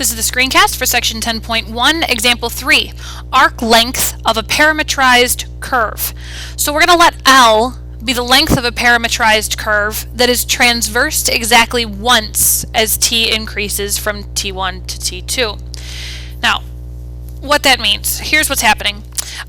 This is the screencast for section 10.1, example 3, arc length of a parametrized curve. So we're going to let L be the length of a parametrized curve that is transversed exactly once as t increases from t1 to t2. Now, what that means, here's what's happening.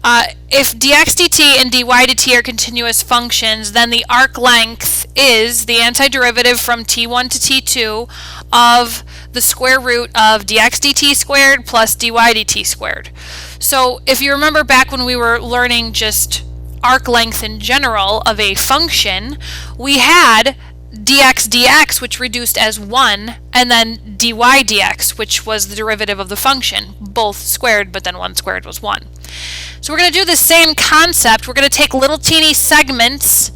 If dx dt and dy dt are continuous functions, then the arc length is the antiderivative from t1 to t2 of the square root of dx dt squared plus dy dt squared. So if you remember back when we were learning just arc length in general of a function, we had dx dx, which reduced as 1, and then dy dx, which was the derivative of the function, both squared, but then 1 squared was 1. So we're going to do the same concept. We're going to take little teeny segments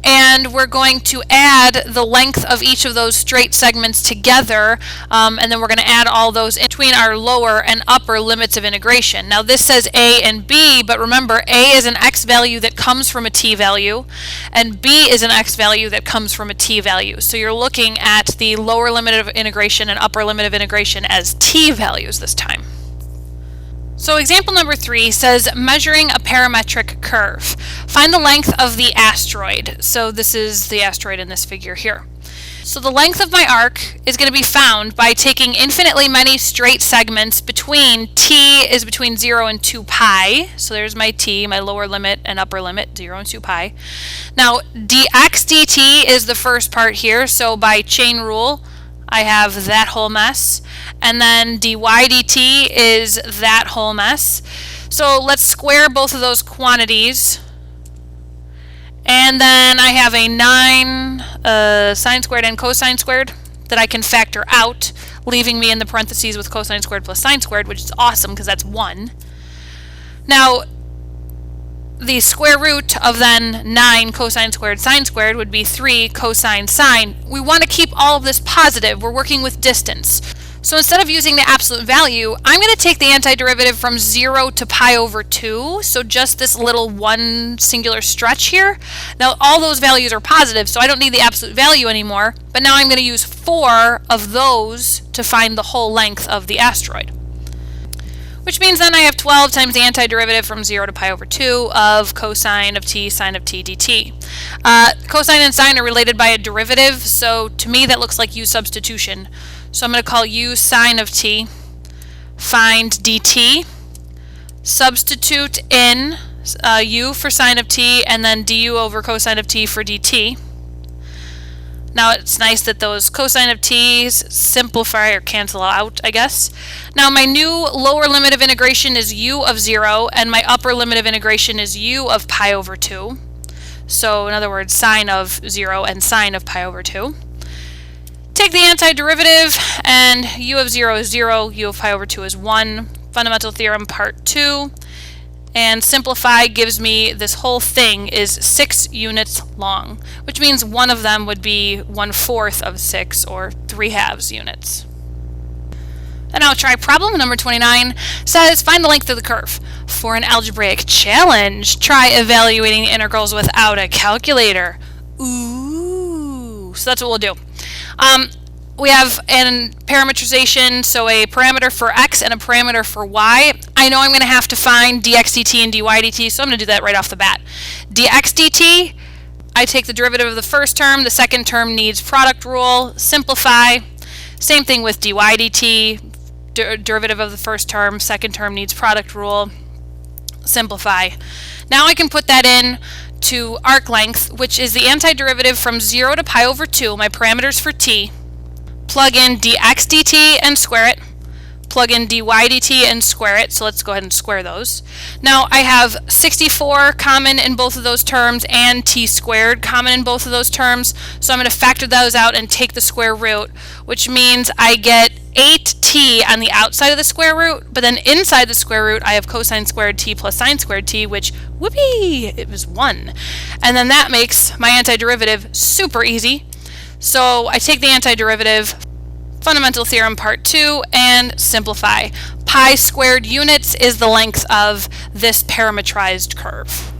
and we're going to add the length of each of those straight segments together, and then we're going to add all those in between our lower and upper limits of integration. Now this says a and b, but remember a is an x value that comes from a t value, and b is an x value that comes from a t value. So you're looking at the lower limit of integration and upper limit of integration as t values this time. So example number 3 says measuring a parametric curve. Find the length of the asteroid. So this is the asteroid in this figure here. So the length of my arc is going to be found by taking infinitely many straight segments between t is between 0 and 2 pi. So there's my t, my lower limit and upper limit, 0 and 2 pi. Now dx dt is the first part here, so by chain rule I have that whole mess, and then dy dt is that whole mess. So let's square both of those quantities, and then I have a 9 sine squared and cosine squared that I can factor out, leaving me in the parentheses with cosine squared plus sine squared, which is awesome because that's 1. Now the square root of then 9 cosine squared sine squared would be 3 cosine sine. We want to keep all of this positive. We're working with distance. So instead of using the absolute value, I'm going to take the antiderivative from 0 to pi over 2, so just this little one singular stretch here. Now all those values are positive, so I don't need the absolute value anymore, but now I'm going to use 4 of those to find the whole length of the asteroid. Which means then I have 12 times the antiderivative from 0 to pi over 2 of cosine of t sine of t dt. Cosine and sine are related by a derivative, so to me that looks like u substitution. So I'm going to call u sine of t, find dt, substitute in u for sine of t, and then du over cosine of t for dt. Now it's nice that those cosine of t's simplify or cancel out, I guess. Now my new lower limit of integration is u of 0, and my upper limit of integration is u of pi over 2. So in other words, sine of 0 and sine of pi over 2. Take the antiderivative, and u of 0 is 0, u of pi over 2 is 1. Fundamental theorem part 2. And simplify gives me this whole thing is 6 units long, which means one of them would be 1/4 of 6, or 3/2 units. And now try problem number 29. Says find the length of the curve. For an algebraic challenge, try evaluating the integrals without a calculator. Ooh, so that's what we'll do. We have a parametrization, so a parameter for x and a parameter for y. I know I'm going to have to find dx dt and dy dt, so I'm going to do that right off the bat. dx dt, I take the derivative of the first term, the second term needs product rule, simplify. Same thing with dy dt, derivative of the first term, second term needs product rule, simplify. Now I can put that in to arc length, which is the antiderivative from 0 to pi over 2, my parameters for t. Plug in dx dt and square it. Plug in dy dt and square it. So let's go ahead and square those. Now I have 64 common in both of those terms and t squared common in both of those terms. So I'm going to factor those out and take the square root, which means I get 8t on the outside of the square root, but then inside the square root I have cosine squared t plus sine squared t, which, whoopee, it was 1. And then that makes my antiderivative super easy. So I take the antiderivative, fundamental theorem part 2, and simplify. Pi squared units is the length of this parametrized curve.